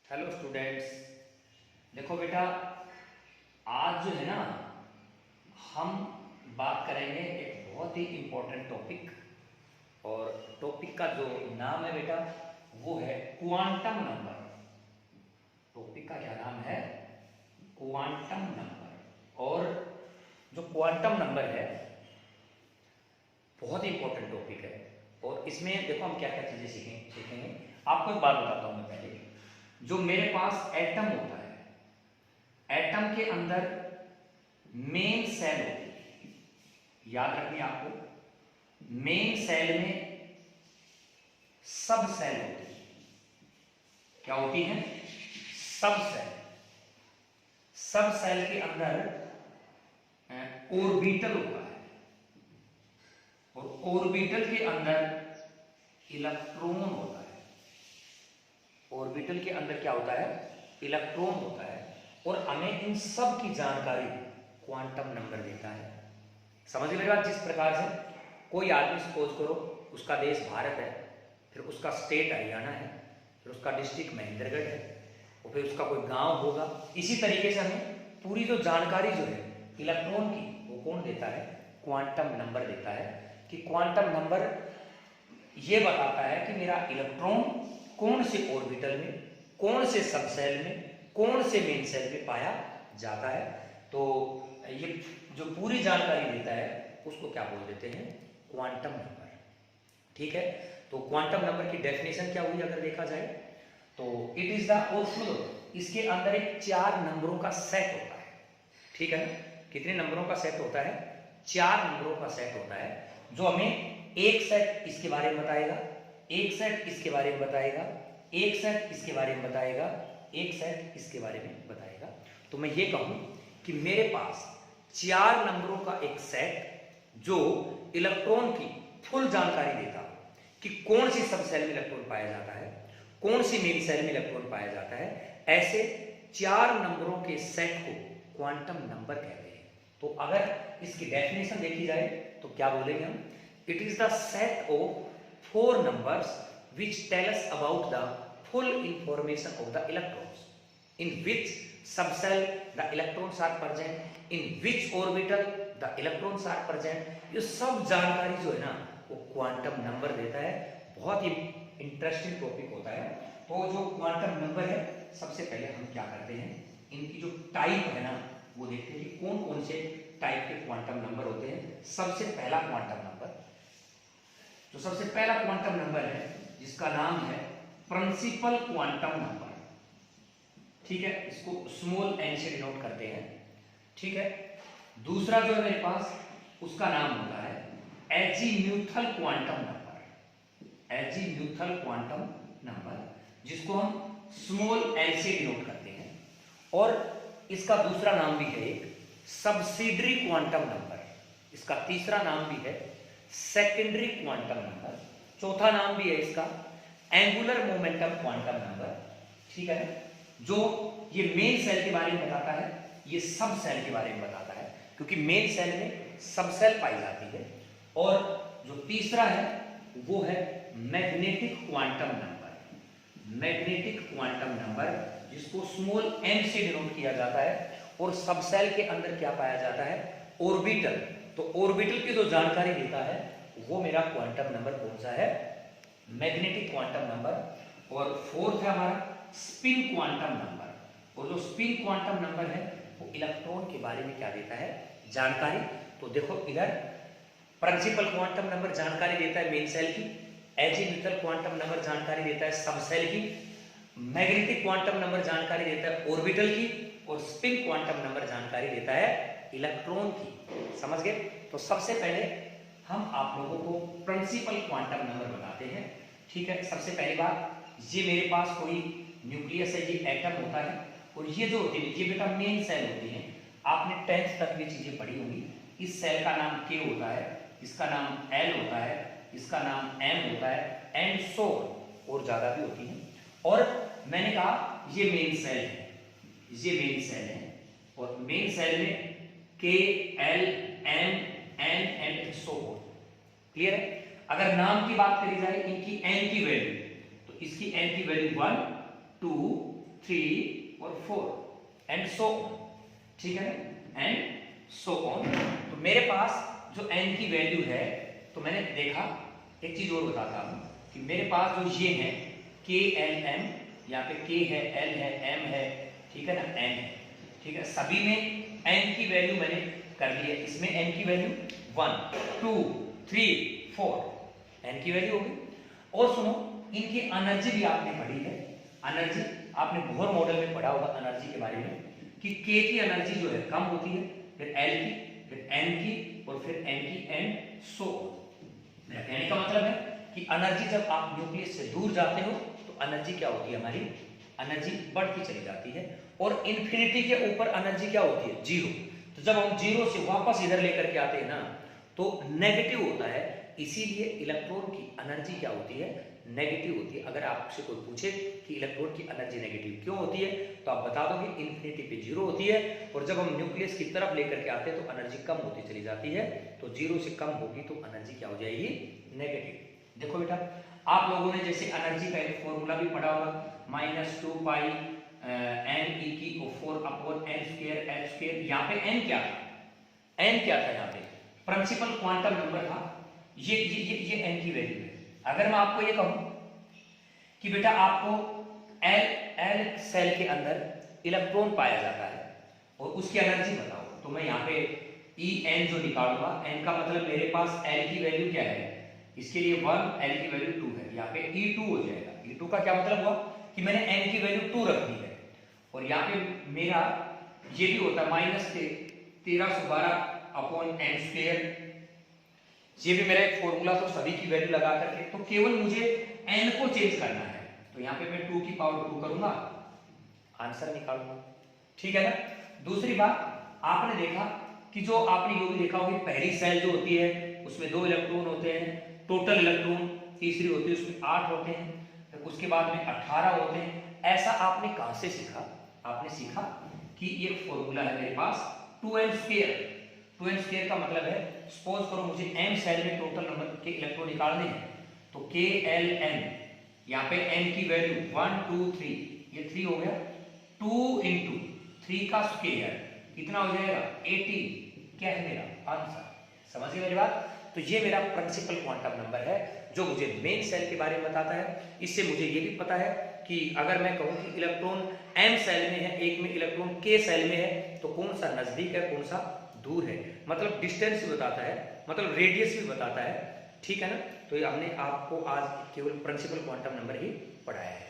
Hello students. देखो बेटा, आज जो है ना हम बात करेंगे एक बहुत ही इम्पोर्टेंट टॉपिक। और टॉपिक का जो नाम है बेटा वो है क्वांटम नंबर। टॉपिक का क्या नाम है? Quantum number. और जो क्वांटम नंबर है बहुत ही इम्पोर्टेंट टॉपिक है। और इसमें देखो हम क्या क्या चीज़ें सीखेंगे। आपको एक बात बताता हूँ मैं पहले। जो मेरे पास एटम होता है, एटम के अंदर मेन सेल होती है। याद रखनी आपको, मेन सेल में सब सेल होती है। क्या होती है? सब सेल। सब सेल के अंदर ऑर्बिटल होता है और ऑर्बिटल के अंदर इलेक्ट्रॉन होता है। ऑर्बिटल के अंदर क्या होता है? इलेक्ट्रॉन होता है। और हमें इन सब की जानकारी क्वांटम नंबर देता है। समझ मेरी बात? जिस प्रकार से कोई आदमी सपोज करो उसका देश भारत है, फिर उसका स्टेट हरियाणा है, फिर उसका डिस्ट्रिक्ट महेंद्रगढ़ है, और फिर उसका कोई गांव होगा। इसी तरीके से हमें पूरी जो जानकारी जो है इलेक्ट्रॉन की वो कौन देता है? क्वांटम नंबर देता है। कि क्वांटम नंबर ये बताता है कि मेरा इलेक्ट्रॉन कौन से ऑर्बिटल में, कौन से सब सेल में, कौन से मेन सेल में पाया जाता है। तो ये जो पूरी जानकारी देता है उसको क्या बोल देते हैं? Quantum number. ठीक है। तो क्वांटम नंबर की डेफिनेशन क्या हुई अगर देखा जाए तो इट इज द ओफलो। इसके अंदर एक 4 नंबरों का सेट होता है। ठीक है ना? कितने नंबरों का सेट होता है? 4 नंबरों का सेट होता है, जो हमें एक सेट इसके बारे में बताएगा, एक सेट इसके बारे में बताएगा, एक सेट इसके बारे में बताएगा, एक सेट इसके बारे में बताएगा। तो मैं ये कहूं कि मेरे पास 4 नंबरों का एक सेट जो इलेक्ट्रॉन की फुल जानकारी देता कि कौन सी सब सेल में इलेक्ट्रॉन पाया जाता है, कौन सी मेन सेल में इलेक्ट्रॉन पाया जाता है। ऐसे 4 नंबरों के सेट को क्वांटम नंबर कहते हैं। तो अगर इसकी डेफिनेशन देखी जाए तो क्या बोलेंगे हम? It is the set of 4 numbers which tell us about the full information of the electrons, in which subcell the electrons are present, in which orbital the electrons are present। ये सब जानकारी जो है ना वो क्वांटम नंबर देता है। बहुत ही इंटरेस्टिंग टॉपिक होता है। तो जो क्वांटम नंबर है, सबसे पहले हम क्या करते हैं, इनकी जो टाइप है ना वो देखते हैं कि कौन कौन से टाइप के क्वांटम नंबर होते हैं। सबसे पहला क्वांटम नंबर, जो सबसे पहला क्वांटम नंबर है जिसका नाम है प्रिंसिपल क्वांटम नंबर। ठीक है, इसको स्मॉल एन से डिनोट करते हैं। ठीक है। दूसरा जो है मेरे पास उसका नाम होता है azimuthal quantum number. Azimuthal quantum number जिसको हम स्मॉल एल से डिनोट करते हैं। और इसका दूसरा नाम भी है एक सबसिडरी क्वांटम नंबर। इसका तीसरा नाम भी है सेकेंडरी क्वांटम नंबर। चौथा नाम भी है इसका एंगुलर मोमेंटम क्वांटम नंबर। ठीक है। जो ये मेन सेल के बारे में बताता है, ये सब सेल के बारे में बताता है, क्योंकि मेन सेल में सब सेल पाई जाती है। और जो तीसरा है वो है magnetic quantum number. Magnetic quantum number जिसको स्मॉल एम से डिनोट किया जाता है। और सब सेल के अंदर क्या पाया जाता है? ऑर्बिटल। तो ऑर्बिटल की जो जानकारी देता है वो मेरा क्वांटम नंबर कौन सा है? Magnetic quantum number. और फोर्थ है हमारा स्पिन क्वांटम नंबर। और जो स्पिन क्वांटम नंबर है वो इलेक्ट्रॉन के बारे में क्या देता है? जानकारी। तो देखो इधर प्रिंसिपल क्वांटम नंबर जानकारी देता है मेन सेल की, एजीम्यूथल क्वांटम नंबर जानकारी देता है सब सेल की, मैग्नेटिक क्वांटम नंबर जानकारी देता है ऑर्बिटल की, और स्पिन क्वांटम नंबर जानकारी देता है इलेक्ट्रॉन की। समझ गए? तो सबसे पहले हम आप लोगों को प्रिंसिपल क्वांटम नंबर बताते हैं। ठीक है। सबसे पहली बात, ये मेरे पास कोई न्यूक्लियस है, ये एटम होता है, और ये जो होती है ये बेटा मेन सेल होती है। आपने 10th तक ये चीजें पढ़ी होंगी। इस सेल का नाम K होता है, इसका नाम L होता है, इसका नाम M होता है, एंड सो और ज्यादा भी होती है। और मैंने कहा ये मेन सेल है, ये मेन सेल है, और मेन सेल में K, L, M, N and so clear है। अगर नाम की बात करी जाए इनकी n की वैल्यू, तो इसकी n की वैल्यू 1, 2, 3 और 4 एंड सो ऑन, ठीक है ना, एंड सो ऑन। तो मेरे पास जो n की वैल्यू है, तो मैंने देखा, एक चीज और बताता हूं कि मेरे पास जो ये है k l m, यहाँ पे k है, l है, m है, ठीक है ना, n है, ठीक है, सभी में n की वैल्यू मैंने कर ली है। इसमें n की वैल्यू 1 2 3 4 n की वैल्यू होगी। और सुनो, इनकी एनर्जी भी आपने पढ़ी है, एनर्जी आपने बोहर मॉडल में पढ़ा होगा एनर्जी के बारे में कि k की एनर्जी जो है कम होती है, फिर l की, फिर n की, और फिर n की, एंड सो। मेरा कहने का मतलब है कि एनर्जी जब आप न्यूक्लियस से दूर जाते हो तो एनर्जी क्या होती है, हमारी एनर्जी बढ़ती चली जाती है, और इन्फिनिटी के ऊपर एनर्जी क्या होती है, जीरो। तो जब हम जीरो से वापस इधर लेकर के आते हैं ना, तो नेगेटिव होता है। इसीलिए इलेक्ट्रॉन की एनर्जी क्या होती है, नेगेटिव होती है। अगर आपसे कोई पूछे कि इलेक्ट्रॉन की एनर्जी नेगेटिव क्यों होती है, तो आप बता दो कि इन्फिनिटी पे जीरो होती है, और जब हम न्यूक्लियस की तरफ लेकर के आते हैं तो एनर्जी कम होती चली जाती है। तो जीरो से कम होगी तो एनर्जी क्या हो जाएगी, नेगेटिव। देखो बेटा, आप लोगों ने जैसे एनर्जी का एक फॉर्मूला भी पढ़ा होगा, -2 पाई n e की 4 upon n square h square. यहाँ पे n क्या था, n क्या था, यहाँ पे प्रिंसिपल क्वांटम नंबर था, ये n की वैल्यू है। अगर मैं आपको ये कहूं कि बेटा आपको l सेल के अंदर इलेक्ट्रॉन पाया जाता है और उसकी एनर्जी बताओ, तो मैं यहाँ पे En जो निकालूंगा, n का मतलब मेरे पास l की वैल्यू क्या है, इसके लिए 1, l की वैल्यू 2 है, यहाँ पे E2 हो जाएगा। E2 का क्या मतलब हुआ कि मैंने n की वैल्यू 2 रख दी है, और यहाँ पे मेरा ये भी होता है -1312 अपॉन n स्क्वायर। ये भी मेरा एक फॉर्मूला, तो सभी की वैल्यू लगा करके, तो केवल मुझे n को चेंज करना है, तो यहाँ पे मैं 2 की पावर 2 करूंगा, आंसर निकालूंगा, ठीक है ना। दूसरी बात, आपने देखा कि जो आपने ये भी देखा होगा, पहली सेल जो होती है उसमें 2 इलेक्ट्रॉन होते हैं, टोटल इलेक्ट्रॉन तीसरी होती है उसमें 8 होते हैं, फिर उसके बाद में 18 होते हैं। ऐसा आपने कहां से सीखा, आपने सीखा कि ये फॉर्मूला है मेरे पास 2n स्क्वायर। 2n स्क्वायर का मतलब है, सपोज करो मुझे m सेल में टोटल नंबर के इलेक्ट्रॉन निकालने हैं, तो k l n, यहाँ पे n की वैल्यू 1 2 3, ये 3 हो गया, 2 इंटू 3 का स्क्वायर कितना हो जाएगा, 18। क्या है मेरा आंसर, समझ गए मेरी बात। तो ये मेरा प्रिंसिपल क्वांटम नंबर है जो मुझे मेन सेल के बारे में बताता है। इससे मुझे ये भी पता है कि अगर मैं कहूं कि इलेक्ट्रॉन m सेल में है, एक में इलेक्ट्रॉन k सेल में है, तो कौन सा नजदीक है, कौन सा दूर है, मतलब डिस्टेंस भी बताता है, मतलब रेडियस भी बताता है, ठीक है ना। तो ये हमने आपको आज केवल प्रिंसिपल क्वांटम नंबर ही पढ़ाया है।